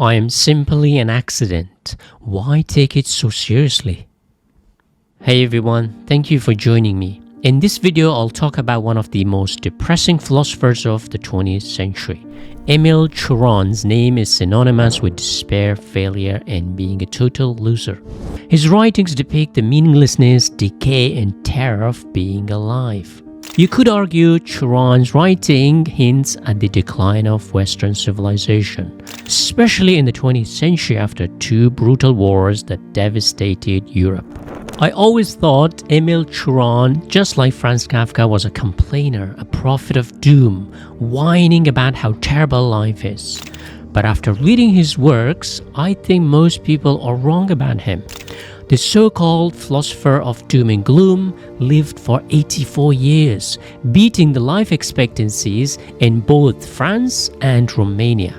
I am simply an accident. Why take it so seriously? Hey everyone, thank you for joining me. In this video, I'll talk about one of the most depressing philosophers of the 20th century. Emil Cioran's name is synonymous with despair, failure, and being a total loser. His writings depict the meaninglessness, decay, and terror of being alive. You could argue Cioran's writing hints at the decline of Western civilization, especially in the 20th century after two brutal wars that devastated Europe. I always thought Emil Cioran, just like Franz Kafka, was a complainer, a prophet of doom, whining about how terrible life is. But after reading his works, I think most people are wrong about him. The so-called philosopher of doom and gloom lived for 84 years, beating the life expectancies in both France and Romania.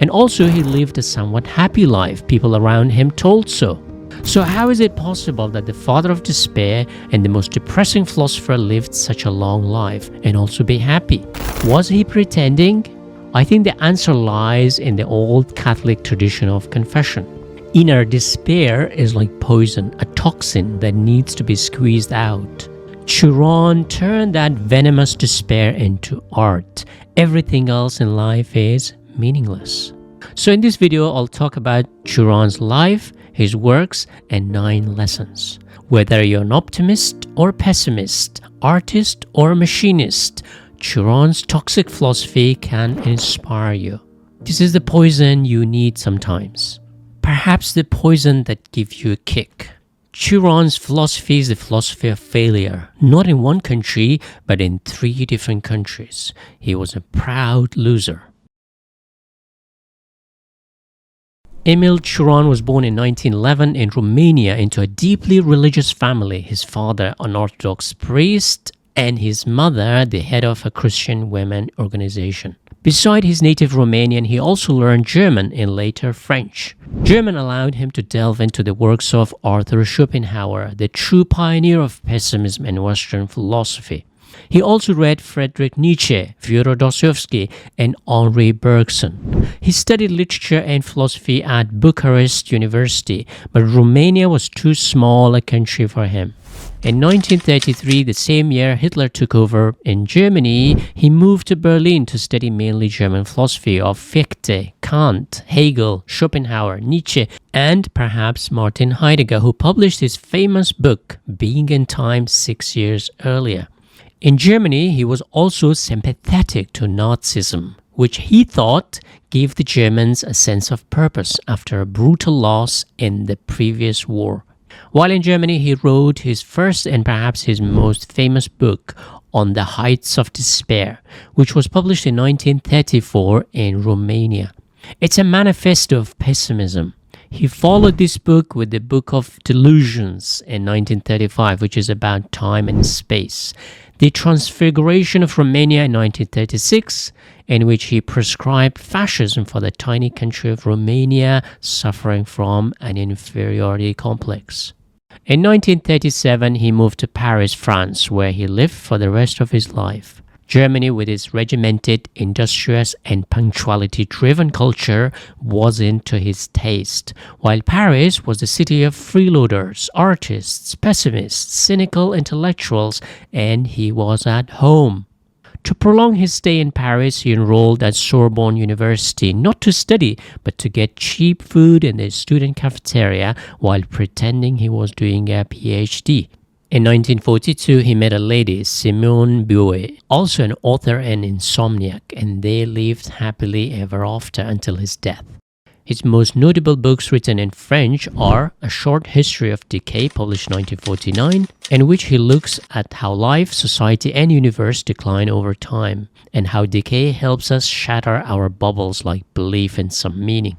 And also he lived a somewhat happy life. People around him told so. So how is it possible that the father of despair and the most depressing philosopher lived such a long life and also be happy? Was he pretending? I think the answer lies in the old Catholic tradition of confession. Inner despair is like poison, a toxin that needs to be squeezed out. Cioran turned that venomous despair into art. Everything else in life is meaningless. So in this video, I'll talk about Cioran's life, his works, and 9 lessons. Whether you're an optimist or pessimist, artist or machinist, Cioran's toxic philosophy can inspire you. This is the poison you need sometimes. Perhaps the poison that gives you a kick. Cioran's philosophy is the philosophy of failure, not in one country, but in 3 different countries. He was a proud loser. Emil Cioran was born in 1911 in Romania into a deeply religious family. His father, an Orthodox priest, and his mother, the head of a Christian women organization. Beside his native Romanian, he also learned German and later French. German allowed him to delve into the works of Arthur Schopenhauer, the true pioneer of pessimism and Western philosophy. He also read Friedrich Nietzsche, Fyodor Dostoevsky, and Henri Bergson. He studied literature and philosophy at Bucharest University, but Romania was too small a country for him. In 1933, the same year Hitler took over in Germany, he moved to Berlin to study mainly German philosophy of Fichte, Kant, Hegel, Schopenhauer, Nietzsche, and perhaps Martin Heidegger, who published his famous book, Being in Time, 6 years earlier. In Germany, he was also sympathetic to Nazism, which he thought gave the Germans a sense of purpose after a brutal loss in the previous war. While in Germany, he wrote his first and perhaps his most famous book, On the Heights of Despair, which was published in 1934 in Romania. It's a manifesto of pessimism. He followed this book with the Book of Delusions in 1935, which is about time and space. The Transfiguration of Romania in 1936, in which he prescribed fascism for the tiny country of Romania suffering from an inferiority complex. In 1937, he moved to Paris, France, where he lived for the rest of his life. Germany, with its regimented, industrious, and punctuality-driven culture, wasn't to his taste, while Paris was the city of freeloaders, artists, pessimists, cynical intellectuals, and he was at home. To prolong his stay in Paris, he enrolled at Sorbonne University, not to study, but to get cheap food in the student cafeteria while pretending he was doing a PhD. In 1942, he met a lady, Simone Bouet, also an author and insomniac, and they lived happily ever after until his death. His most notable books written in French are A Short History of Decay, published in 1949, in which he looks at how life, society, and universe decline over time, and how decay helps us shatter our bubbles like belief in some meaning.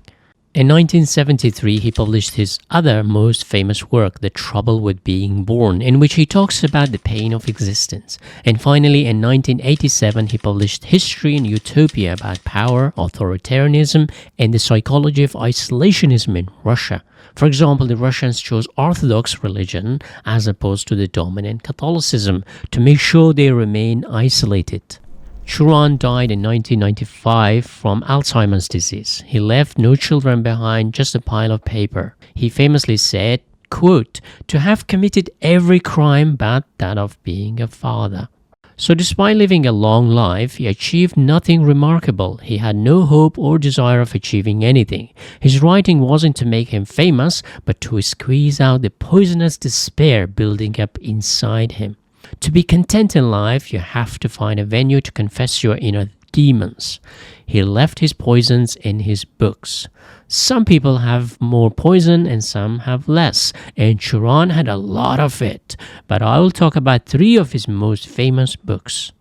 In 1973, he published his other most famous work, The Trouble with Being Born, in which he talks about the pain of existence. And finally, in 1987, he published History and Utopia about power, authoritarianism, and the psychology of isolationism in Russia. For example, the Russians chose Orthodox religion as opposed to the dominant Catholicism to make sure they remain isolated. Cioran died in 1995 from Alzheimer's disease. He left no children behind, just a pile of paper. He famously said, quote, "To have committed every crime but that of being a father." So despite living a long life, he achieved nothing remarkable. He had no hope or desire of achieving anything. His writing wasn't to make him famous, but to squeeze out the poisonous despair building up inside him. To be content in life, you have to find a venue to confess your inner demons. He left his poisons in his books. Some people have more poison and some have less, and Cioran had a lot of it. But I will talk about 3 of his most famous books.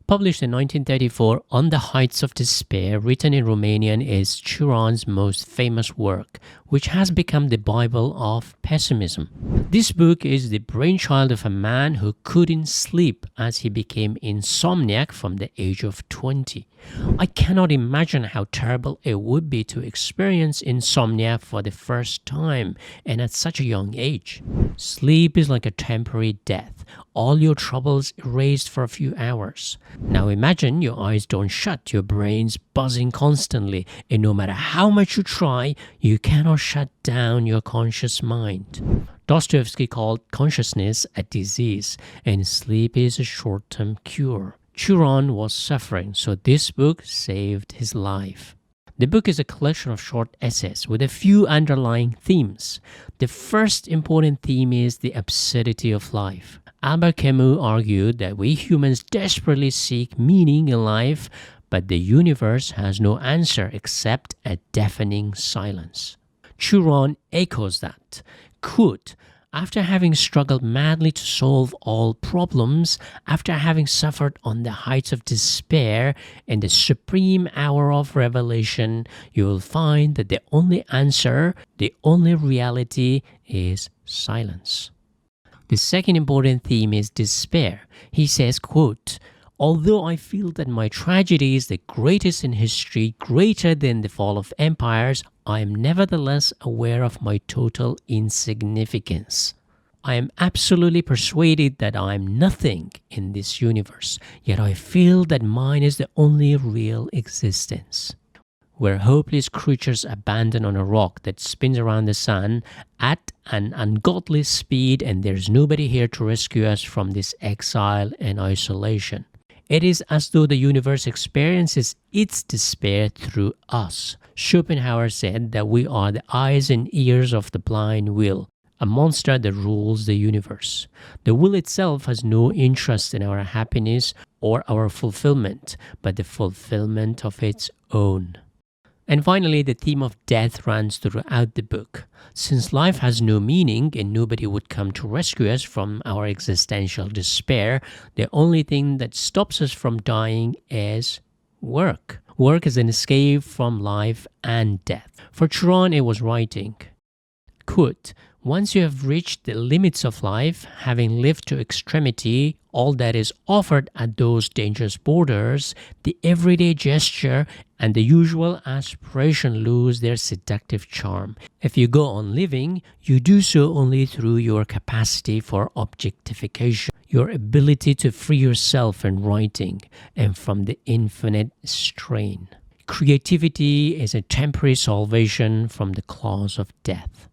Published in 1934, On the Heights of Despair, written in Romanian, is Cioran's most famous work, which has become the Bible of pessimism. This book is the brainchild of a man who couldn't sleep as he became insomniac from the age of 20. I cannot imagine how terrible it would be to experience insomnia for the first time and at such a young age. Sleep is like a temporary death. All your troubles erased for a few hours. Now imagine your eyes don't shut, your brain's buzzing constantly, and no matter how much you try, you cannot shut down your conscious mind. Dostoevsky called consciousness a disease, and sleep is a short-term cure. Cioran was suffering, so this book saved his life. The book is a collection of short essays with a few underlying themes. The first important theme is the absurdity of life. Albert Camus argued that we humans desperately seek meaning in life, but the universe has no answer except a deafening silence. Cioran echoes that. Quote, "After having struggled madly to solve all problems, after having suffered on the heights of despair, in the supreme hour of revelation, you will find that the only answer, the only reality is silence." The second important theme is despair. He says, quote, "Although I feel that my tragedy is the greatest in history, greater than the fall of empires, I am nevertheless aware of my total insignificance. I am absolutely persuaded that I am nothing in this universe, yet I feel that mine is the only real existence. We're hopeless creatures abandoned on a rock that spins around the sun at an ungodly speed, and there's nobody here to rescue us from this exile and isolation. It is as though the universe experiences its despair through us. Schopenhauer said that we are the eyes and ears of the blind will, a monster that rules the universe. The will itself has no interest in our happiness or our fulfillment, but the fulfillment of its own." And finally, the theme of death runs throughout the book. Since life has no meaning and nobody would come to rescue us from our existential despair, the only thing that stops us from dying is work. Work is an escape from life and death. For Cioran, it was writing, quote, "Once you have reached the limits of life, having lived to extremity, all that is offered at those dangerous borders, the everyday gesture and the usual aspiration lose their seductive charm. If you go on living, you do so only through your capacity for objectification, your ability to free yourself in writing, and from the infinite strain. Creativity is a temporary salvation from the claws of death."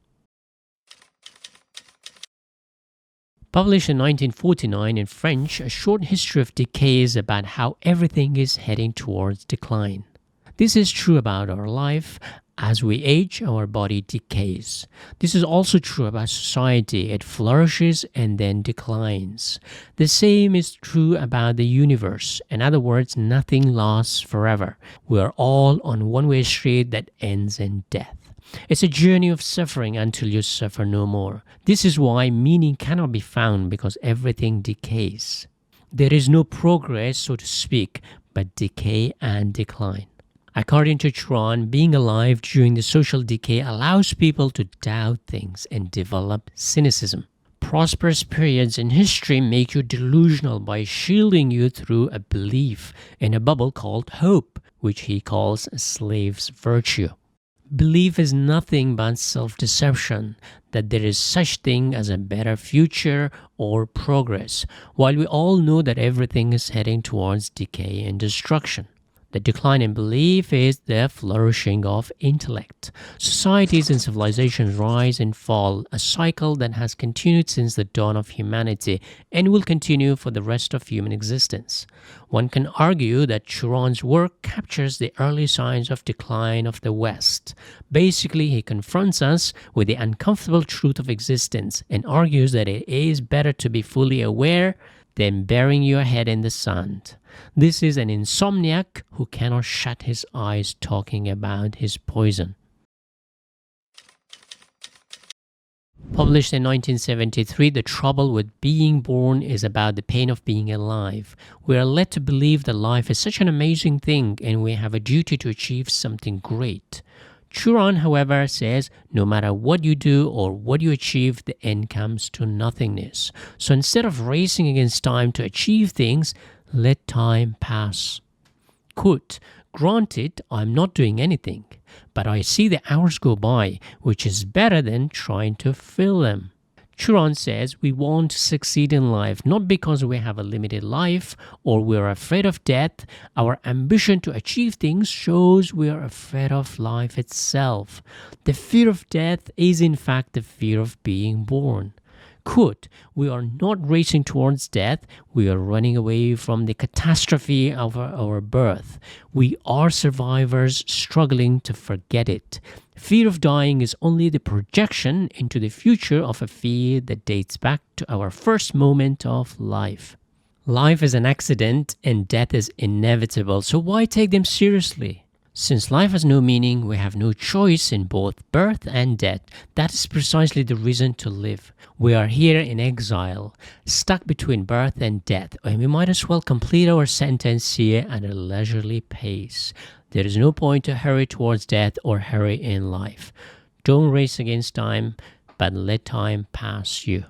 Published in 1949 in French, A Short History of Decay is about how everything is heading towards decline. This is true about our life. As we age, our body decays. This is also true about society. It flourishes and then declines. The same is true about the universe. In other words, nothing lasts forever. We are all on one-way street that ends in death. It's a journey of suffering until you suffer no more. This is why meaning cannot be found, because everything decays. There is no progress, so to speak, but decay and decline. According to Cioran, being alive during the social decay allows people to doubt things and develop cynicism. Prosperous periods in history make you delusional by shielding you through a belief in a bubble called hope, which he calls a slave's virtue. Belief is nothing but self-deception that there is such thing as a better future or progress, while we all know that everything is heading towards decay and destruction. The decline in belief is the flourishing of intellect. Societies and civilizations rise and fall, a cycle that has continued since the dawn of humanity and will continue for the rest of human existence. One can argue that Cioran's work captures the early signs of decline of the West. Basically, he confronts us with the uncomfortable truth of existence and argues that it is better to be fully aware than burying your head in the sand. This is an insomniac who cannot shut his eyes talking about his poison. Published in 1973, The Trouble with Being Born is about the pain of being alive. We are led to believe that life is such an amazing thing and we have a duty to achieve something great. Cioran, however, says no matter what you do or what you achieve, the end comes to nothingness. So instead of racing against time to achieve things, let time pass. Quote, granted, I'm not doing anything, but I see the hours go by, which is better than trying to fill them. Cioran says we want to succeed in life not because we have a limited life or we're afraid of death. Our ambition to achieve things shows we are afraid of life itself. The fear of death is in fact the fear of being born. Quote, we are not racing towards death, we are running away from the catastrophe of our birth. We are survivors struggling to forget it. Fear of dying is only the projection into the future of a fear that dates back to our first moment of life. Life is an accident and death is inevitable, so why take them seriously? Since life has no meaning, we have no choice in both birth and death. That is precisely the reason to live. We are here in exile, stuck between birth and death, and we might as well complete our sentence here at a leisurely pace. There is no point to hurry towards death or hurry in life. Don't race against time, but let time pass you.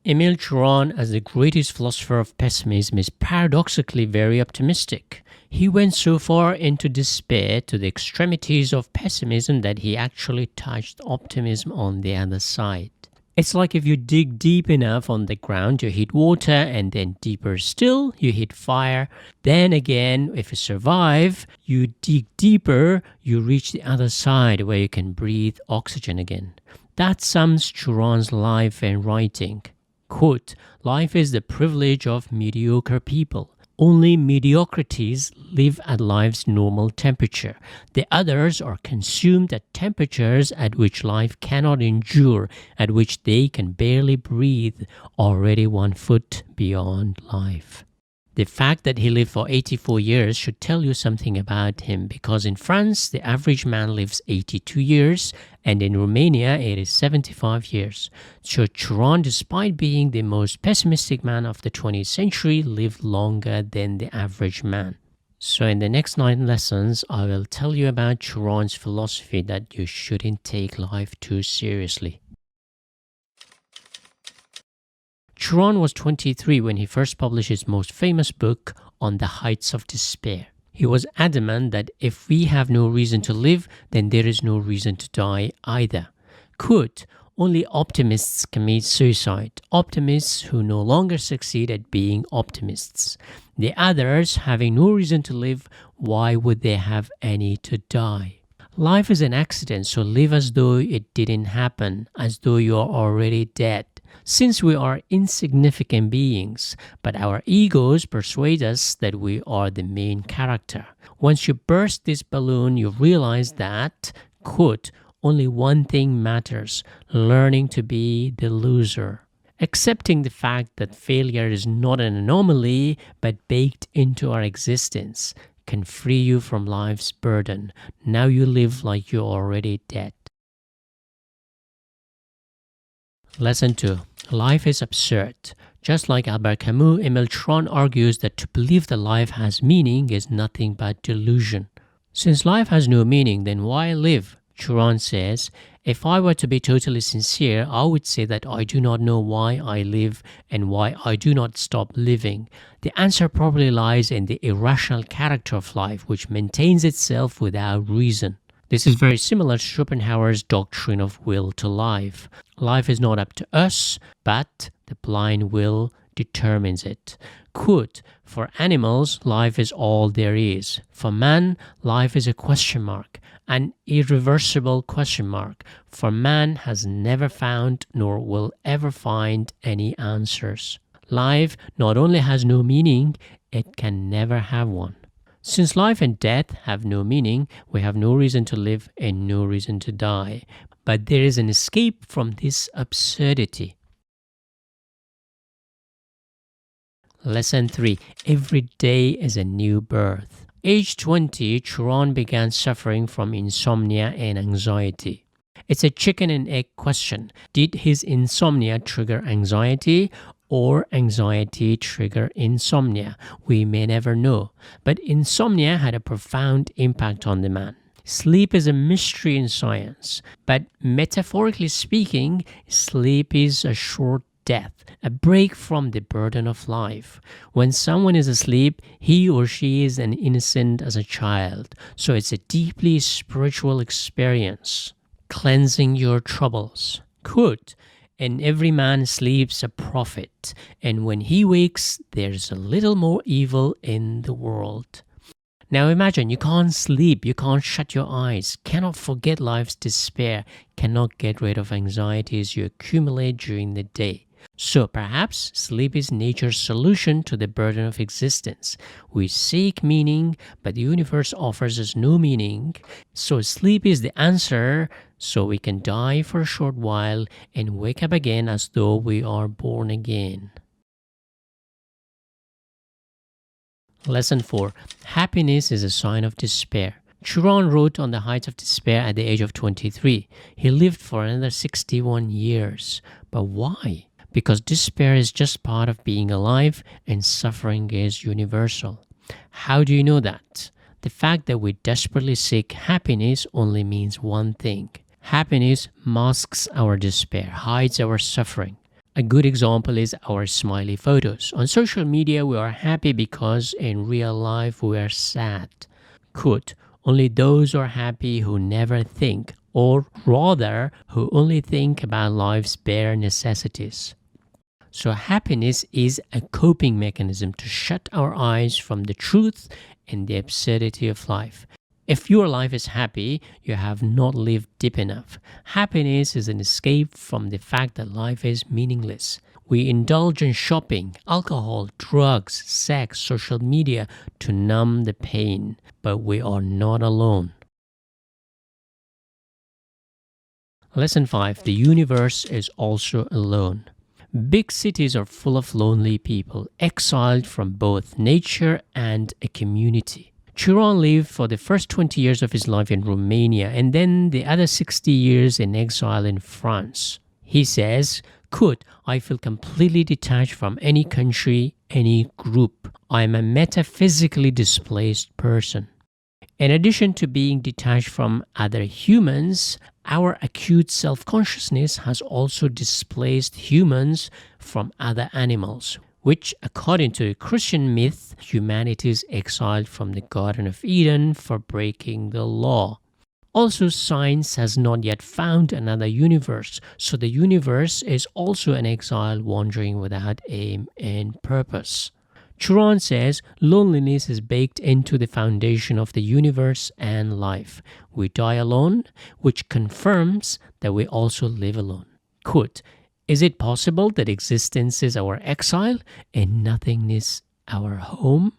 Emil Cioran, as the greatest philosopher of pessimism, is paradoxically very optimistic. He went so far into despair to the extremities of pessimism that he actually touched optimism on the other side. It's like if you dig deep enough on the ground, you hit water, and then deeper still, you hit fire. Then again, if you survive, you dig deeper, you reach the other side where you can breathe oxygen again. That sums Cioran's life and writing. Quote, life is the privilege of mediocre people. Only mediocrities live at life's normal temperature. The others are consumed at temperatures at which life cannot endure, at which they can barely breathe, already 1 foot beyond life. The fact that he lived for 84 years should tell you something about him, because in France, the average man lives 82 years, and in Romania, it is 75 years. So Cioran, despite being the most pessimistic man of the 20th century, lived longer than the average man. So in the next 9 lessons, I will tell you about Cioran's philosophy that you shouldn't take life too seriously. Cioran was 23 when he first published his most famous book, On the Heights of Despair. He was adamant that if we have no reason to live, then there is no reason to die either. Quote, only optimists commit suicide, optimists who no longer succeed at being optimists. The others, having no reason to live, why would they have any to die? Life is an accident, so live as though it didn't happen, as though you are already dead. Since we are insignificant beings, but our egos persuade us that we are the main character. Once you burst this balloon, you realize that, quote, only one thing matters, learning to be the loser. Accepting the fact that failure is not an anomaly, but baked into our existence, can free you from life's burden. Now you live like you're already dead. Lesson 2. Life is absurd. Just like Albert Camus, Emil Cioran argues that to believe that life has meaning is nothing but delusion. Since life has no meaning, then why live? Cioran says, If I were to be totally sincere, I would say that I do not know why I live and why I do not stop living. The answer probably lies in the irrational character of life, which maintains itself without reason. This is very similar to Schopenhauer's doctrine of will to life. Life is not up to us, but the blind will determines it. Quote, for animals, life is all there is. For man, life is a question mark, an irreversible question mark. For man has never found nor will ever find any answers. Life not only has no meaning, it can never have one. Since life and death have no meaning, we have no reason to live and no reason to die. But there is an escape from this absurdity. Lesson 3. Every day is a new birth. Age 20, Cioran began suffering from insomnia and anxiety. It's a chicken and egg question. Did his insomnia trigger anxiety or anxiety trigger insomnia? We may never know. But insomnia had a profound impact on the man. Sleep is a mystery in science, but metaphorically speaking, sleep is a short death, a break from the burden of life. When someone is asleep, he or she is as innocent as a child. So it's a deeply spiritual experience. Cleansing your troubles. Quote, and every man sleeps a prophet, and when he wakes, there's a little more evil in the world. Now imagine you can't sleep, you can't shut your eyes, cannot forget life's despair, cannot get rid of anxieties you accumulate during the day. So perhaps sleep is nature's solution to the burden of existence. We seek meaning, but the universe offers us no meaning. So sleep is the answer, so we can die for a short while and wake up again as though we are born again. Lesson 4. Happiness is a sign of despair. Cioran wrote on the heights of despair at the age of 23. He lived for another 61 years. But why? Because despair is just part of being alive and suffering is universal. How do you know that? The fact that we desperately seek happiness only means one thing. Happiness masks our despair, hides our suffering. A good example is our smiley photos. On social media, we are happy because in real life we are sad. Quote, only those are happy who never think, or rather, who only think about life's bare necessities. So happiness is a coping mechanism to shut our eyes from the truth and the absurdity of life. If your life is happy, you have not lived deep enough. Happiness is an escape from the fact that life is meaningless. We indulge in shopping, alcohol, drugs, sex, social media to numb the pain, but we are not alone. Lesson 5. The universe is also alone. Big cities are full of lonely people, exiled from both nature and a community. Cioran lived for the first 20 years of his life in Romania and then the other 60 years in exile in France. He says, quote, I feel completely detached from any country, any group. I am a metaphysically displaced person. In addition to being detached from other humans, our acute self-consciousness has also displaced humans from other animals, which, according to a Christian myth, humanity is exiled from the Garden of Eden for breaking the law. Also, science has not yet found another universe, so the universe is also an exile wandering without aim and purpose. Cioran says loneliness is baked into the foundation of the universe and life. We die alone, which confirms that we also live alone. Quote, is it possible that existence is our exile and nothingness our home?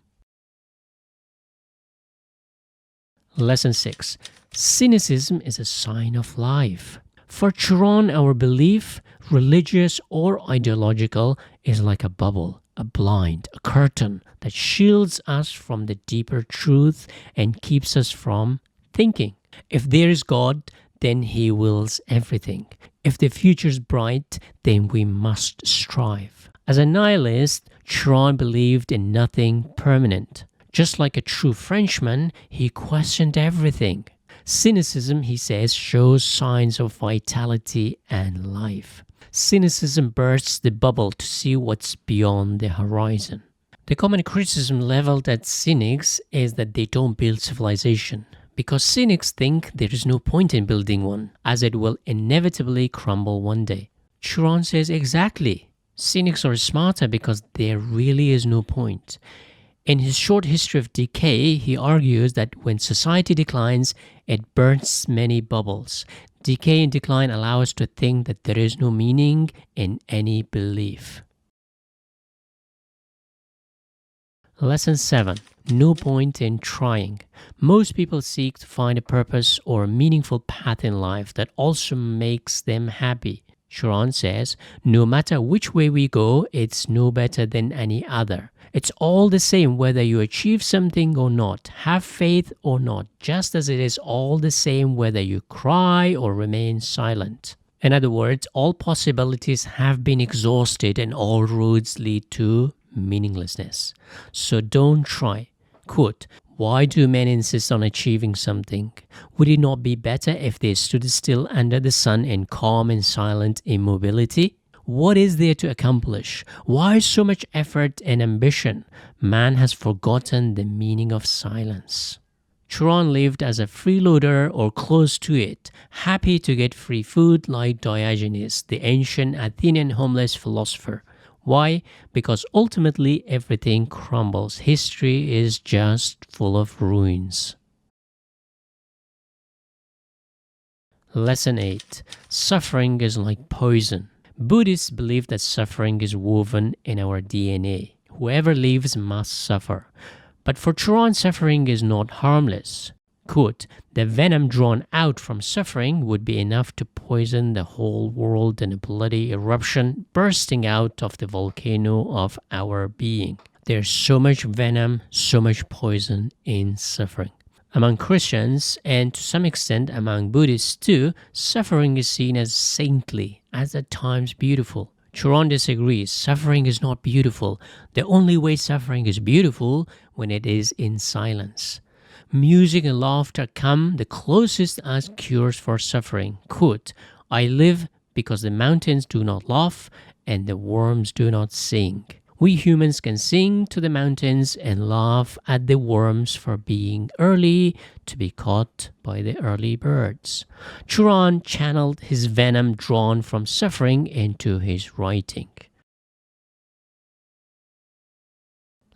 Lesson 6. Cynicism is a sign of life. For Cioran, our belief, religious or ideological, is like a bubble, a blind, a curtain that shields us from the deeper truth and keeps us from thinking. If there is God, then He wills everything. If the future is bright, then we must strive. As a nihilist, Cioran believed in nothing permanent. Just like a true Frenchman, he questioned everything. Cynicism, he says, shows signs of vitality and life. Cynicism bursts the bubble to see what's beyond the horizon. The common criticism leveled at cynics is that they don't build civilization, because cynics think there is no point in building one, as it will inevitably crumble one day. Cioran says exactly. Cynics are smarter because there really is no point. In his short history of decay, he argues that when society declines, it bursts many bubbles. Decay and decline allow us to think that there is no meaning in any belief. Lesson 7. No point in trying. Most people seek to find a purpose or a meaningful path in life that also makes them happy. Cioran says, no matter which way we go, it's no better than any other. It's all the same whether you achieve something or not, have faith or not, just as it is all the same whether you cry or remain silent. In other words, all possibilities have been exhausted and all roads lead to meaninglessness. So don't try. Quote, why do men insist on achieving something? Would it not be better if they stood still under the sun in calm and silent immobility? What is there to accomplish? Why so much effort and ambition? Man has forgotten the meaning of silence. Cioran lived as a freeloader or close to it, happy to get free food like Diogenes, the ancient Athenian homeless philosopher. Why? Because ultimately everything crumbles. History is just full of ruins. Lesson 8. Suffering is like poison. Buddhists believe that suffering is woven in our DNA. Whoever lives must suffer. But for Cioran, suffering is not harmless. Quote, the venom drawn out from suffering would be enough to poison the whole world in a bloody eruption bursting out of the volcano of our being. There's so much venom, so much poison in suffering. Among Christians, and to some extent among Buddhists too, suffering is seen as saintly, as at times beautiful. Cioran disagrees. Suffering is not beautiful. The only way suffering is beautiful when it is in silence. Music and laughter come the closest as cures for suffering. Quote, I live because the mountains do not laugh and the worms do not sing. We humans can sing to the mountains and laugh at the worms for being early to be caught by the early birds. Cioran channeled his venom drawn from suffering into his writing.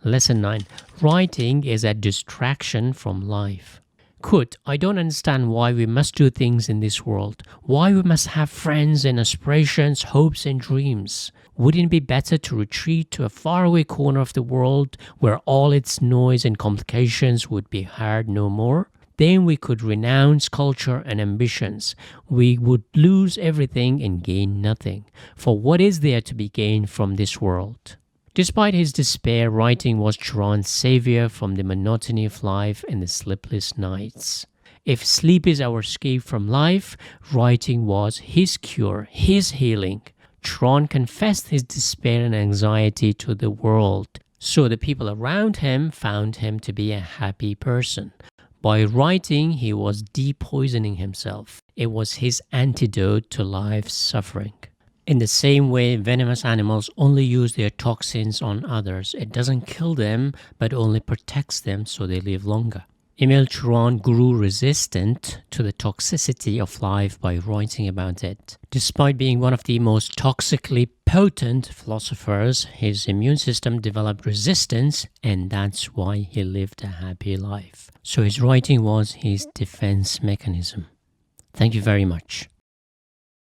Lesson 9. Writing is a distraction from life. Quote, I don't understand why we must do things in this world, why we must have friends and aspirations, hopes and dreams. Wouldn't it be better to retreat to a faraway corner of the world where all its noise and complications would be heard no more? Then we could renounce culture and ambitions. We would lose everything and gain nothing. For what is there to be gained from this world? Despite his despair, writing was Cioran's savior from the monotony of life and the sleepless nights. If sleep is our escape from life, writing was his cure, his healing. Cioran confessed his despair and anxiety to the world, so the people around him found him to be a happy person. By writing, he was depoisoning himself. It was his antidote to life's suffering. In the same way, venomous animals only use their toxins on others. It doesn't kill them, but only protects them so they live longer. Emil Cioran grew resistant to the toxicity of life by writing about it. Despite being one of the most toxically potent philosophers, his immune system developed resistance, and that's why he lived a happy life. So his writing was his defense mechanism. Thank you very much.